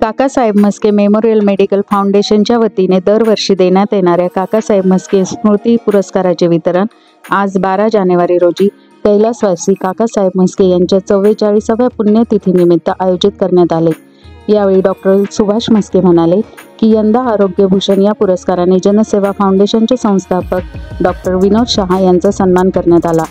Kakasaheb Mhaske memorial medical फाउंडेशनच्या वतीने दरवर्षी देण्यात येणाऱ्या काकासाहेब म्हस्के स्मृती पुरस्काराचे वितरण आज 12 जानेवारी रोजी कैलासवासी काकासाहेब म्हस्के यांच्या 44व्या पुण्यतिथीनिमित्त आयोजित करण्यात आले। यावेळी डॉक्टर सुभाष म्हस्के म्हणाले की यंदा आरोग्यभूषण या पुरस्काराने जनसेवा फाउंडेशनचे संस्थापक डॉक्टर विनोद शहा यांचा सन्मान करण्यात आला।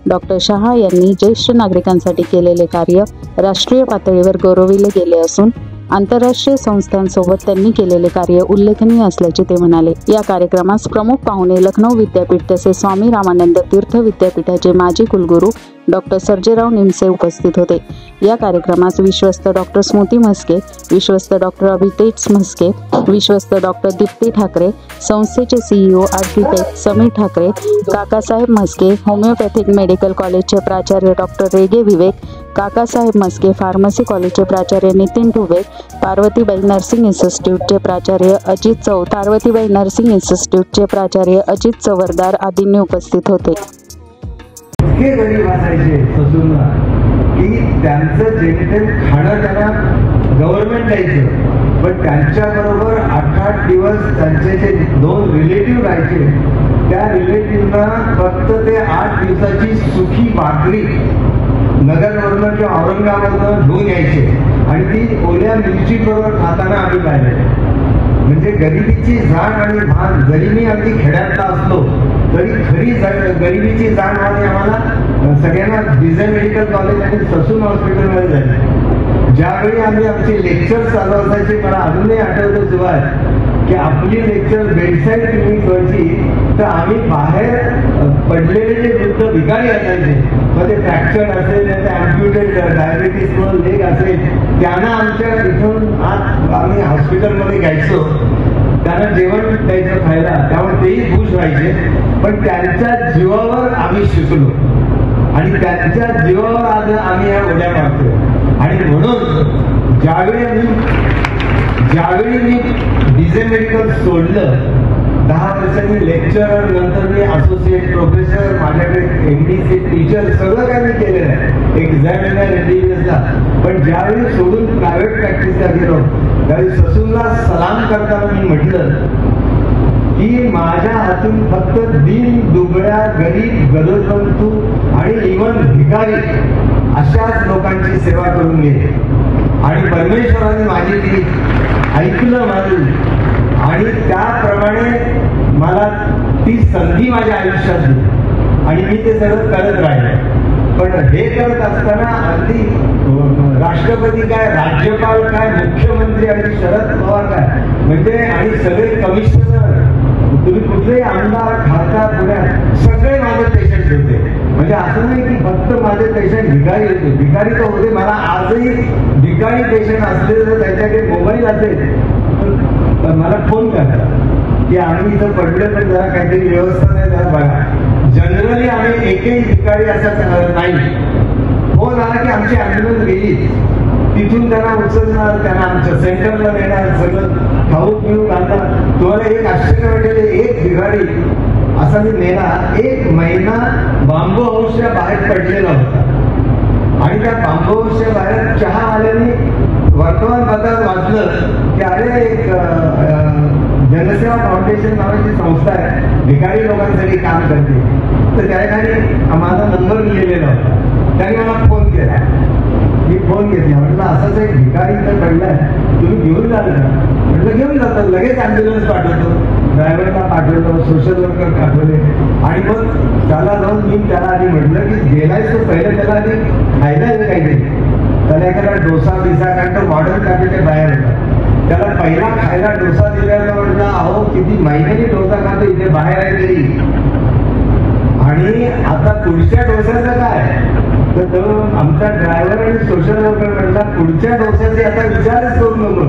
डॉक्टर शहा यांनी ज्येष्ठ नागरिकांसाठी केलेले कार्य राष्ट्रीय पातळीवर गौरविले गेले असून आंतरराष्ट्रीय संस्थांसोबत त्यांनी केलेले कार्य उल्लेखनीय असल्याचे ते म्हणाले। या कार्यक्रमास प्रमुख पाहुणे लखनौ विद्यापीठ तसेच स्वामी रामानंद तीर्थ विद्यापीठाचे माजी कुलगुरू डॉक्टर सर्जेराव निमसे उपस्थित होते। या कार्यक्रमास विश्वस्त डॉक्टर स्मृती म्हस्के, विश्वस्त डॉक्टर अभितेज म्हस्के, विश्वस्त डॉक्टर दीप्ती ठाकरे, संस्थेचे CEO architect Sameer Thackeray, Kakasaheb Mhaske homeopathic medical कॉलेजचे प्राचार्य डॉक्टर रेगे विवेक, काकासाहेब म्हस्के फार्मसी कॉलेजचे प्राचार्य नितीन ठुबे, पार्वतीबाई नर्सिंग इन्स्टिट्यूटचे प्राचार्य अजित चौ, पार्वतीबाई नर्सिंग इन्स्टिट्यूटचे प्राचार्य अजित चवरदार आदींनी उपस्थित होते। इतके गरीब असायचे ससूनला की त्यांचं जेमतेम खाणं त्यांना गव्हर्नमेंट द्यायचं, पण त्यांच्याबरोबर 8-8 दिवस त्यांचे जे 2 रिलेटिव्ह राहायचे त्या रिलेटिव्हना फक्त ते 8 दिवसाची सुखी भाकरी नगरवरून किंवा औरंगाबादवरून घेऊन यायचे आणि ती ओल्या मिरची बरोबर खाताना आम्ही पाहिले। म्हणजे गरिबीची जाण आणि भान, जरी मी अगदी खेड्यातला असलो तरी खरी गरिबीची जाण आणि आम्हाला सगळ्यांना विजय मेडिकल कॉलेज आणि ससून हॉस्पिटलमध्ये झाली। ज्यावेळी आम्ही आमचे लेक्चर चालू असायचे, मला अजूनही आठवतं सुभाष की आपली लेक्चर बेडसाईड क्लिनिक व्हायची तर आम्ही बाहेर पडलेले जे वृद्ध भिकारी असायचे, मग ते फ्रॅक्चर असेल नाही ते ॲम्प्युटेड डायबिटीस लेग असेल, त्यांना आमच्या इथून आम्ही हॉस्पिटलमध्ये घ्यायचो, त्यांना जेवण द्यायचं खायला, त्यामुळे तेही खुश व्हायचे। पण त्यांच्या जीवावर आम्ही शिकलो आणि त्यांच्या जीवावर आज आम्ही या उड्या मारतोय। आणि म्हणून ज्यावेळी मी विजय मेडिकल सोडलं 10 वर्षांनी लेक्चरर, नंतर मी असोसिएट प्रोफेसर, माझ्याकडे MDC टीचर सगळं काय मी केलेलं आहे एक्झामिनर MBBSला, पण ज्यावेळी सोडून प्रायव्हेट प्रॅक्टिसला गेलो त्यावेळी ससूनला सलाम करताना मी म्हटलं की माझ्या हातून फक्त दीन दुबळ्या गरीब गरजवंतू आणि इव्हन भिकारी अशाच लोकांची सेवा करून घे आणि परमेश्वराने माझी ती ऐकलं माझं आणि त्याप्रमाणे मला ती संधी माझ्या आयुष्यात दिली आणि मी ते सगळं करत राहिले। पण हे करत असताना अगदी राष्ट्रपती काय, राज्यपाल काय, मुख्यमंत्री आणि शरद पवार काय म्हणजे आणि सगळे कमिशनर, तुम्ही कुठलेही आमदार, खासदार, पुण्यात सगळे माझे पेशंट होते। म्हणजे असं नाही की फक्त माझे पेशंट भिकारी होते, भिकारी तर होते, मला आजही भिकारी पेशंट असले तर त्यांच्याकडे मोबाईल असेल तर मला फोन करतात की आम्ही इथं पडले तर जरा काहीतरी व्यवस्था नाही, जरा बघा। जनरली आम्ही एकही भिकारी असं नाही, फोन आला की आमची ॲम्ब्युलन्स गेली, तिथून त्यांना उचलणार, त्यांना आमच्या सेंटरला नेणार, सगळं खाऊ पिऊ घालणार। तुम्हाला एक आश्चर्य वाटेल, एक भिकारी असा मी नेला 1 महिना बांबू हाऊसच्या बाहेर पडलेला होता आणि त्या बांबू हाऊसच्या बाहेर चहा आल्याने वर्तमानपत्रात वाचलं की अरे एक जनसेवा फाउंडेशन नावाची संस्था आहे, भिकारी लोकांसाठी काम करते, तर त्या ठिकाणी माझा नंबर लिहिलेला होता। त्याने मला फोन केला, मी फोन घेतला, म्हटलं असंच एक भिकारी तर पडलाय, तुम्ही घेऊन जाल का? म्हटलं घेऊन जातो, लगेच ॲम्ब्युलन्स पाठवतो, ड्रायव्हरला पाठवतो, सोशल वर्कर पाठवले आणि मग त्याला जाऊन मी त्याला आधी म्हटलं की गेलायच तर पहिलं त्याला आधी खायला काहीतरी, त्याला एखादा डोसा बिसा, कारण तो मॉडर्न कॅफेच्या बाहेर होता, त्याला पहिला खायला डोसा दिल्याला म्हटलं अहो किती महिन्यानी डोसा खातो इथे बाहेर आहे तरी, आणि आता पुढच्या डोस्याचं काय? तर तो आमचा ड्रायव्हर आणि सोशल वर्कर म्हटला पुढच्या डोस्याचे आता विचारच करू नको,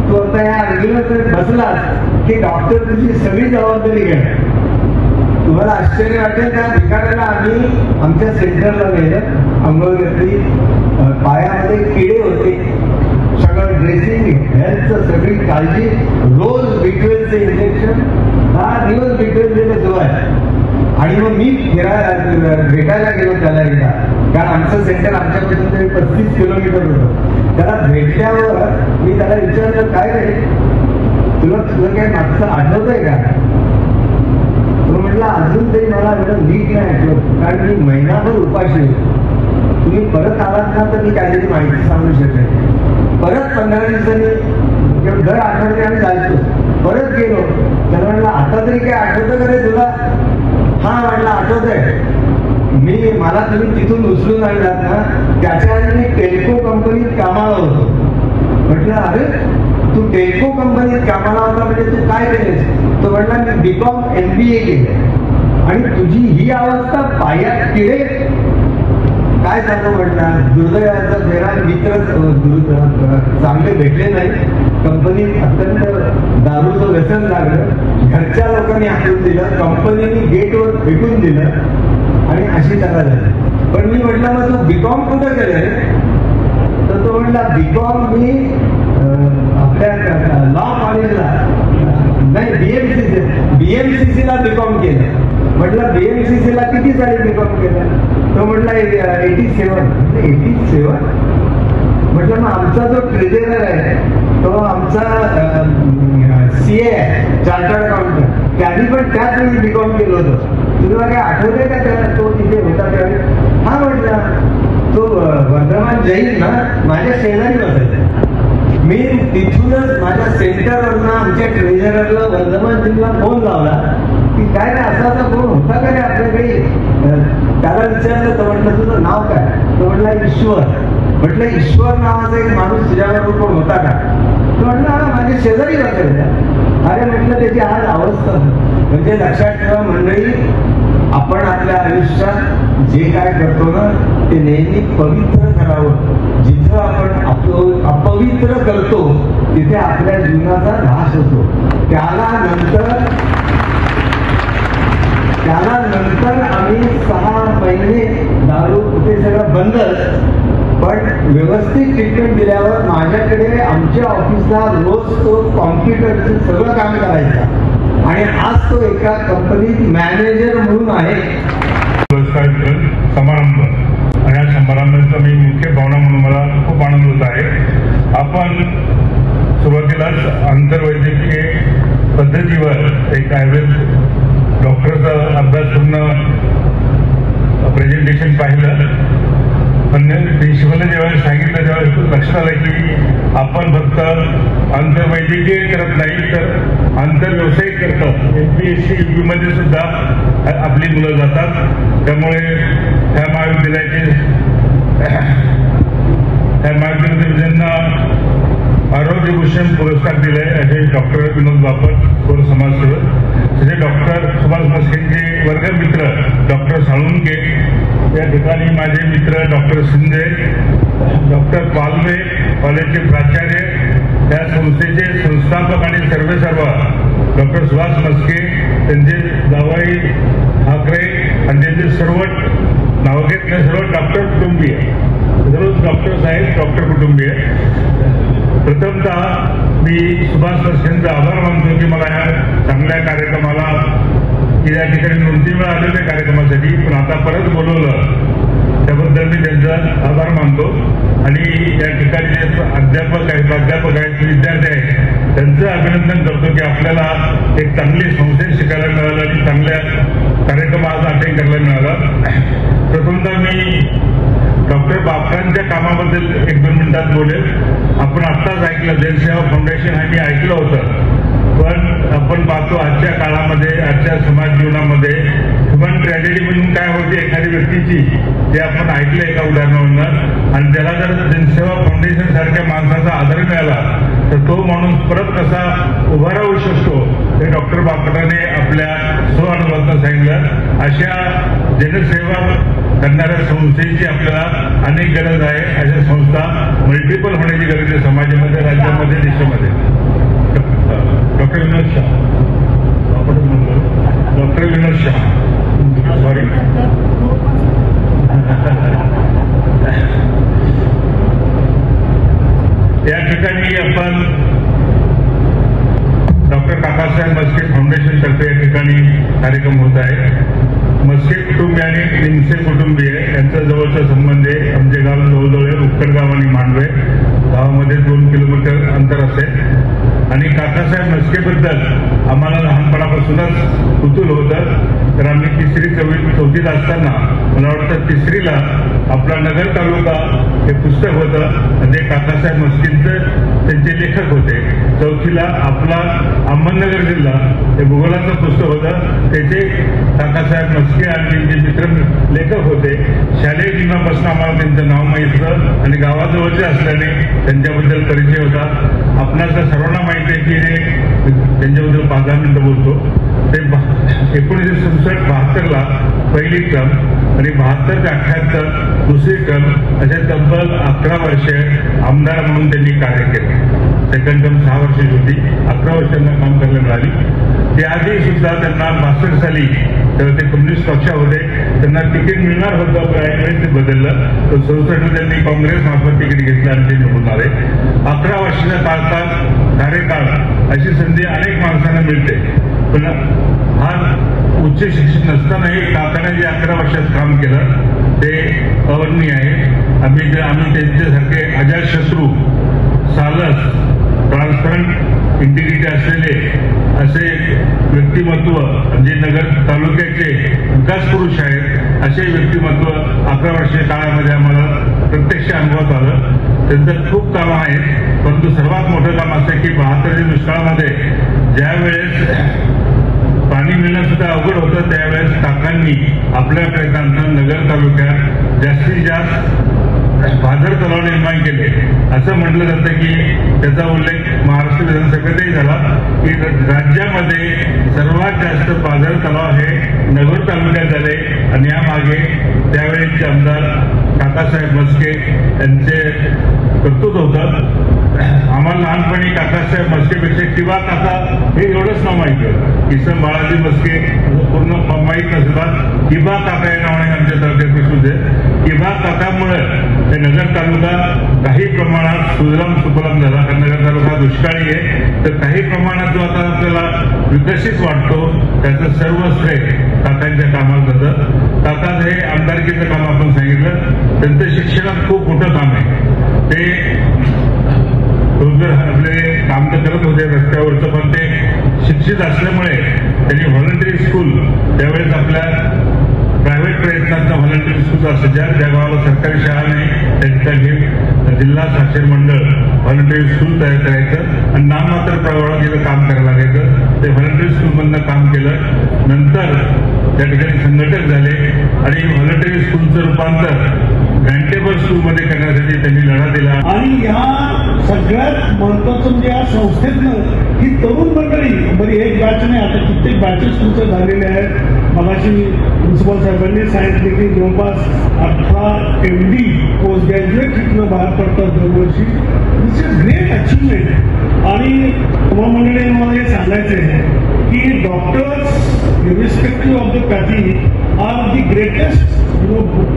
तू आता या ॲम्ब्युलन्समध्ये बसलास की डॉक्टर तुझी सगळी जबाबदारी घेणार। तुम्हाला आश्चर्य वाटेल, त्या भिकाऱ्याला आम्ही आमच्या सेंटरला नेलं, अंघोळ घातली, पायामध्ये किडे होते, सगळं ड्रेसिंग, हेल्थचं सगळी काळजी, रोज B12चं इंजेक्शन, 10 दिवस B12 दिलं जो आहे आणि मग मी भेटायला गेलो त्याला एकदा, कारण आमचं सेंटर आमच्यापासून तरी 35 किलोमीटर होतं. त्याला भेटल्यावर मी त्याला विचारलं, काय रे तुझं काय मागचं आठवतंय का? तो म्हटलं अजून तरी मला एवढं नीट नाही आठवत, कारण मी महिनाभर उपाशी होतो. तुम्ही परत आलात ना तर मी काहीतरी माहिती सांगू शकेल. परत 15 दिवसांनी दर आठवडे आम्ही जायचो. परत गेलो, त्याला म्हटलं आता तरी काय आठवतं का रे तुला? हा म्हटलं आठवतंय, मला तुम्ही तिथून उचलून आणलात ना, त्याच्या आधी मी टेल्को कंपनीत कामाला होतो. म्हटलं अरे तू टेल्को कंपनीत कामाला होता म्हणजे तू काय केलेस? तो म्हटला मी BCom MBA केलं. आणि तुझी ही अवस्था पायात किडे, काय सांगू म्हटलं. दुर्दैवाचा जरा मित्र चांगले भेटले नाही. कंपनीत अत्यंत दारूचं व्यसन लागलं. घरच्या लोकांनी हाकलून दिलं, कंपनीने गेटवर फेकून दिलं आणि अशी त्याला झाली. पण मी म्हटलं मग तू BCom कुठं केलं? तर तो म्हटला BCom मी आपल्या लॉ कॉलेजला नाही BMCC ला BCom केलं. म्हटलं BMCC ला किती साली BCom केलं? तो म्हटला 87. म्हटलं मग आमचा जो ट्रेझरर आहे तो आमचा CA आहे, चार्टर्ड अकाउंटंट, त्यांनी पण त्याच वेळी BCom केलं होतं. तुला काय आठवतंय का त्याला? तो तिथे होता त्यावेळी. हा म्हटलं तो वर्धमान जैन ना माझ्या शेजारी बसायचा. मी तिथूनच माझ्या सेंटरवरनं आमच्या ट्रेझररला वर्धमान जैनला फोन लावला की काय ना असा फोन होता का रे आपल्याकडे? त्याला विचारलं तर म्हटलं तुझं नाव काय? तो म्हटला ईश्वर. म्हटलं ईश्वर नावाचा एक माणूस तुझ्याबरोबर कोण होता का? तो म्हटलं हा माझ्या शेजारी बसायचा. अरे म्हटलं त्याची आज अवस्था. म्हणजे लक्षात ठेवा मंडळी, आपण आपल्या आयुष्यात जे काय करतो ना ते नेहमी पवित्र करावं. जिथं आपण अपवित्र करतो तिथे आपल्या जीवनाचा ऱ्हास होतो. त्याला नंतर आम्ही 6 महिने दारू ते सगळं बंदच. पण व्यवस्थित ट्रीटमेंट दिल्यावर माझ्याकडे आमच्या ऑफिसला रोज तो कॉम्प्युटरचं सगळं काम करायचा आणि आज तो एका कंपनीत मॅनेजर म्हणून आहे. पुरस्कार समारंभ आणि या समारंभाचा मी मुख्य पाहुणा म्हणून मला खूप आनंद होत आहे. आपण सुरुवातीलाच आंतरवैद्यकीय पद्धतीवर एक आयुर्वेद डॉक्टरचा अभ्यासपूर्ण प्रेझेंटेशन पाहिलं. पण प्रिन्सिपलने जेव्हा सांगितलं तेव्हा लक्षात आलं की आपण फक्त आंतरवैद्यकीय करत नाही तर आंतरव्यवसायिक करतो. MPSC UP मध्ये सुद्धा आपली मुलं जातात. त्यामुळे ह्या महाविद्यालयाचे ज्यांना आरोग्यभूषण पुरस्कार दिलाय असे डॉक्टर विनोद बापट, थोर समाजसेवक, तसे डॉक्टर सुभाष मस्केंचे वर्गमित्र डॉक्टर साळुंके, या ठिकाणी माझे मित्र डॉक्टर शिंदे, डॉक्टर पालवे कॉलेजचे प्राचार्य, त्या संस्थेचे संस्थापक आणि सर्व डॉक्टर सुभाष मस्के, त्यांचे जावई ठाकरे आणि त्यांचे सर्व नाव घेतले सर्व डॉक्टर कुटुंबीय, सर्वच डॉक्टर्स आहेत, डॉक्टर कुटुंबीय. प्रथमतः मी सुभाष मस्केंचा आभार मानतो की मला या चांगल्या कार्यक्रमाला की या ठिकाणी 2-3 वेळा आलेल्या कार्यक्रमासाठी पण आता परत बोलवलं त्याबद्दल मी त्यांचा आभार मानतो. आणि या ठिकाणी जे अध्यापक आहेत, प्राध्यापक आहेत, विद्यार्थी आहेत त्यांचं अभिनंदन करतो की आपल्याला एक चांगली संस्थेत शिकायला मिळालं आणि चांगल्या कार्यक्रम आज अटेंड करायला मिळाला. प्रथमतः मी डॉक्टर बापटांच्या कामाबद्दल 1-2 मिनिटात बोलेल. आपण आत्ताच ऐकलं जनसेवा फाउंडेशन हे मी ऐकलं होतं, पण आपण पाहतो आजच्या काळामध्ये आजच्या समाज जीवनामध्ये ह्युमन ट्रॅजेडी म्हणून काय होते एखाद्या व्यक्तीची ते आपण ऐकलं एका उदाहरणावरून. आणि त्याला जर जनसेवा फाउंडेशन सारख्या माणसाचा आधार मिळाला तर तो माणूस परत कसा उभा राहू शकतो हे डॉक्टर बापटाने आपल्या स्वानुभवातून सांगितलं. अशा जनसेवा करणाऱ्या संस्थेची आपल्याला अनेक गरज आहे. अशा संस्था मल्टिपल होण्याची गरज आहे समाजामध्ये, राज्यामध्ये, देशामध्ये. डॉक्टर विनोद शाह, डॉक्टर विनोद शाह, सॉरी, या ठिकाणी आपण डॉक्टर काकासाहेब मस्के फाउंडेशन तर्फे या ठिकाणी कार्यक्रम होत आहे. भटकडगाव आणि मांडवे गावामध्ये 2 किलोमीटर अंतर असेल. आणि काकासाहेब म्हस्केबद्दल आम्हाला लहानपणापासूनच कुतूहल होतं. तर आम्ही 3री-4थीत असताना मला वाटतं 3रीला आपला नगर तालुका हे पुस्तक होतं आणि ते काकासाहेब म्हस्केंचं त्यांचे लेखक होते. 4थीला आपला अहमदनगर जिल्हा हे भूगोलाचं पुस्तक होतं, त्याचे काकासाहेब म्हस्के आणि जे मित्र लेखक होते. शालेय जीवनापासून आम्हाला त्यांचं नाव माहीत होतं आणि गावाजवळचे असल्याने त्यांच्याबद्दल परिचय होता. आपणाला सर्वांना माहिती आहे की हे त्यांच्याबद्दल 5-10 मिनिटं बोलतो. ते 1967-72ला पहिली टर्म आणि 72 ते 78 दुसरी टर्म अशा तब्बल 11 वर्षे आमदार म्हणून त्यांनी कार्य केले. सेकंड टर्म 6 वर्षाची होती, 11 वर्षांना काम करायला मिळाली. त्याआधी सुद्धा त्यांना 62 साली तेव्हा ते कम्युनिस्ट पक्षामध्ये त्यांना तिकीट मिळणार होतं, पण ते बदललं. तर 67 त्यांनी काँग्रेस मार्फत तिकीट घेतलं आणि ते निवडून आले. 11 वर्षाच्या कार्यकाळ अशी संधी अनेक माणसांना मिळते, पण हा उच्च शिक्षण नसतानाही काकाने जे 11 वर्षात काम केलं ते अवर्णनीय आहे. आम्ही त्यांच्यासारखे अजातशत्रू, सालस, ट्रान्सपरंट, इंटिग्रिटी असलेले असे व्यक्तिमत्व म्हणजे नगर तालुक्याचे विकास पुरुष आहेत, असे व्यक्तिमत्व 11 वर्षीय काळामध्ये आम्हाला प्रत्यक्ष अनुभवात आलं. त्यांचं खूप कामं आहेत, परंतु सर्वात मोठं काम असं की 72 दुष्काळामध्ये ज्या वेळेस पाणी मिळणं सुद्धा अवघड होतं त्यावेळेस काकांनी आपल्या प्रयत्नांतून नगर तालुक्यात जास्तीत जास्त पाझर तलाव निर्माण केले. असं म्हटलं जातं की त्याचा उल्लेख महाराष्ट्र विधानसभेतही झाला की राज्यामध्ये सर्वात जास्त पाझर तलाव हे नगर तालुक्यात झाले आणि यामागे त्यावेळेचे आमदार काकासाहेब म्हस्के यांचे कर्तृत्व होतं. आम्हाला लहानपणी काकासाहेब म्हस्केपेक्षा किंवा काका हे एवढंच नाव माहिती होतं. किसन बाळाजी म्हस्के पूर्ण माहीत नसतात. किंवा काका या नावाने आमच्या तालुक्यात प्रसिद्ध आहे. किंवा काकामुळे हे नगर तालुका काही प्रमाणात सुजलाम सुफलाम झाला. कारण नगर तालुका दुष्काळी आहे, तर काही प्रमाणात जो आता आपल्याला विकसित वाटतो त्याचं सर्व श्रेय काकांच्या कामाला जातं. काका हे आमदारकीचं काम आपण सांगितलं, त्यांचं शिक्षणात खूप मोठं काम आहे. ते रोजगार आपले काम तर करत होते रस्त्यावरचं, पण ते शिक्षित असल्यामुळे त्यांनी व्हॉलंटरी स्कूल त्यावेळेस आपल्या प्रायव्हेट प्रयत्नांचा व्हॉलंटरी स्कूल असायच्या. ज्या गावाला सरकारी शाळा नाही त्या ठिकाणी जिल्हा साक्षर मंडळ व्हॉलंटरी स्कूल तयार करायचं आणि नाममात्र प्रमाणात तिथं काम करायला लागायचं. ते व्हॉलंटरी स्कूलमधनं काम केलं. नंतर त्या ठिकाणी संघटक झाले आणि व्हॉलंटरी स्कूलचं रूपांतर ग्रँटेबल स्कूलमध्ये करण्यासाठी त्यांनी लढा दिला. आणि या सगळ्यात महत्वाचं म्हणजे या संस्थेतनं ही तरुण मंडळी बरी एक बॅच नाही, आता कित्येक बॅचेस तुमचे झालेले आहेत. मगाशी प्रिन्सिपल साहेबांनी सांगितले की जवळपास 18 MD पोस्ट ग्रॅज्युएट इथनं बाहेर पडतात दरवर्षी. दिस इज ग्रेट अचिव्हमेंट. आणि तुम्हाला मंडळी मला हे सांगायचं आहे की doctors irrespective of the pathy are the greatest,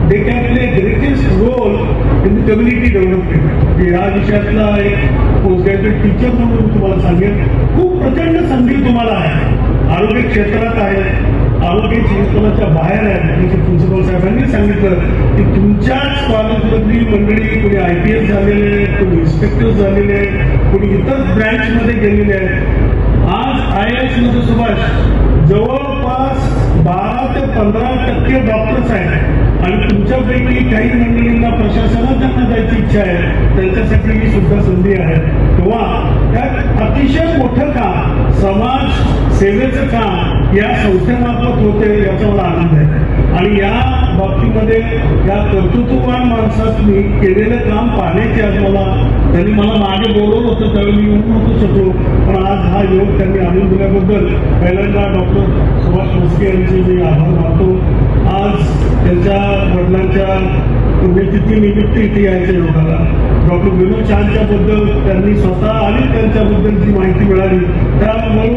they can play greatest role in the community development. या विषयातला एक पोस्ट ग्रॅज्युएट टीचर म्हणून तुम्हाला सांगेन, खूप प्रचंड संधी तुम्हाला आहे. आरोग्य क्षेत्रात आहे, आरोग्य क्षेत्राच्या बाहेर आहे. जसे प्रिन्सिपल साहेबांनी सांगितलं की तुमच्याच कॉलेजमधली मंडळी कोणी IPS झालेले आहेत, कोणी इन्स्पेक्टर झालेले आहेत, कोणी इतर ब्रँचमध्ये गेलेले आहेत. आज IAS मध्ये सुभाष जवळपास 12 ते 15% डॉक्टर्स आहेत आणि तुमच्यापैकी काही मंडळींना प्रशासनात त्यांना जायची इच्छा आहे, त्यांच्यासाठी ही सुद्धा संधी आहे. तेव्हा त्यात अतिशय मोठं काम, समाज सेवेचं काम या संस्थेमार्फत होते याचा मला आनंद आहे. आणि या बाबतीमध्ये या कर्तृत्ववान माणसांनी केलेलं काम पाहण्याची आज त्यांनी मला मागे बोलवलं होतं त्यावेळी मी येऊन नव्हतो शकलो, पण आज हा योग त्यांनी आणून दिल्याबद्दल पहिल्यांदा डॉक्टर सुभाष म्हस्के यांचे मी आभार मानतो. आज त्यांच्या वडिलांच्या पुण्यतिथीनिमित्त इथे यायच्या योगाला डॉक्टर विनोद शहांच्याबद्दल त्यांनी स्वतः आणि त्यांच्याबद्दल जी माहिती मिळाली त्यामुळे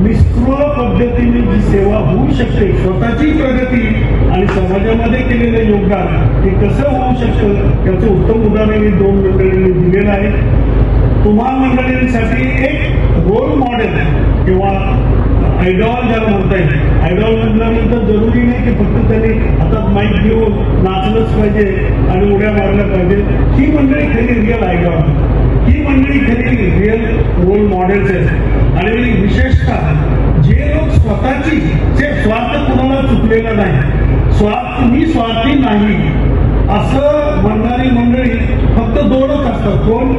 निष्क्रिय पद्धतीने जी सेवा होऊ शकते, स्वतःची प्रगती आणि समाजामध्ये केलेलं योगदान हे कसं होऊ शकतं याचं उत्तम उदाहरण 2 मंडळींनी दिलेलं आहे. तुम्हा मंडळींसाठी एक रोल मॉडेल किंवा आयडॉल ज्याला म्हणता येईल. आयडॉल म्हटल्यानंतर जरुरी नाही की फक्त त्यांनी हातात माईक घेऊन नाचलंच पाहिजे आणि उड्या मारल्या पाहिजे. ही मंडळी खरी रिअल आयडॉल, ही मंडळी खरी रिअल रोल मॉडेल्स आहेत. आणि विशेषतः जे लोक स्वतःची स्वार्थ कुणाला चुकलेला नाही, मी स्वार्थी नाही असं म्हणणारी मंडळी फक्त दोनच असतात. कोण?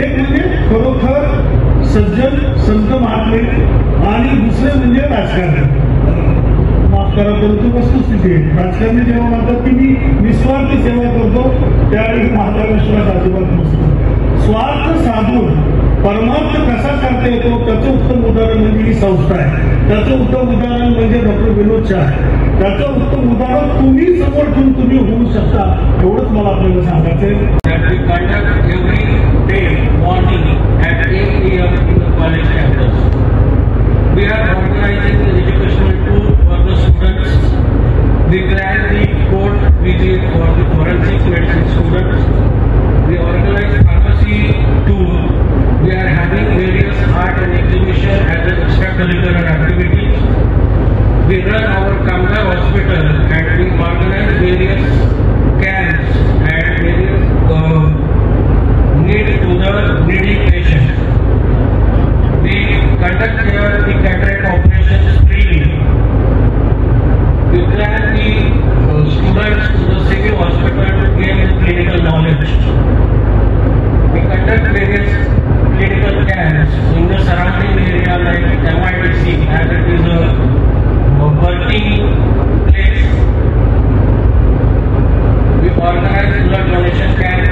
एक म्हणजे खरोखर सज्जन संत महात्मे आणि दुसरे म्हणजे राजकारणी. माफ करा परंतु वस्तुस्थिती आहे. राजकारणी जेव्हा म्हणतात की मी निस्वार्थ सेवा करतो त्यावेळी माझा विश्वास अजिबात नसतो. स्वार्थ साधून परमार्थ कसा करता येतो त्याचं उत्तम उदाहरण म्हणजे ही संस्था आहे. त्याचं उत्तम उदाहरण म्हणजे डॉक्टर विनोद शाह आहे. त्याचं उत्तम उदाहरण तुम्ही समोर ठेवून तुम्ही होऊ शकता एवढंच मला आपल्याला सांगायचंय. Morning at 8 AM in the college campus. We are organizing an educational tour for the students. We plan the court visit for the forensic medicine students. We organize pharmacy tour. We are having various art and exhibition as an extracurricular activities. We run our Kamla hospital and we organize various camps and various need to the needy patients. We conduct here the cataract operations freely. We plan the students to the civil hospital to gain the clinical knowledge. We conduct various clinical camps in the surrounding area like MIDC as it is a working place. We organize blood donation camps.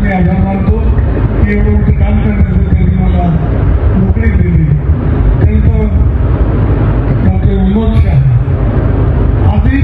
मी आभार मानतो की एवढं मोठं काम करण्याचं त्यांनी मला मोकळीक दिली. त्यानंतर डॉक्टर विनोद शाह आजही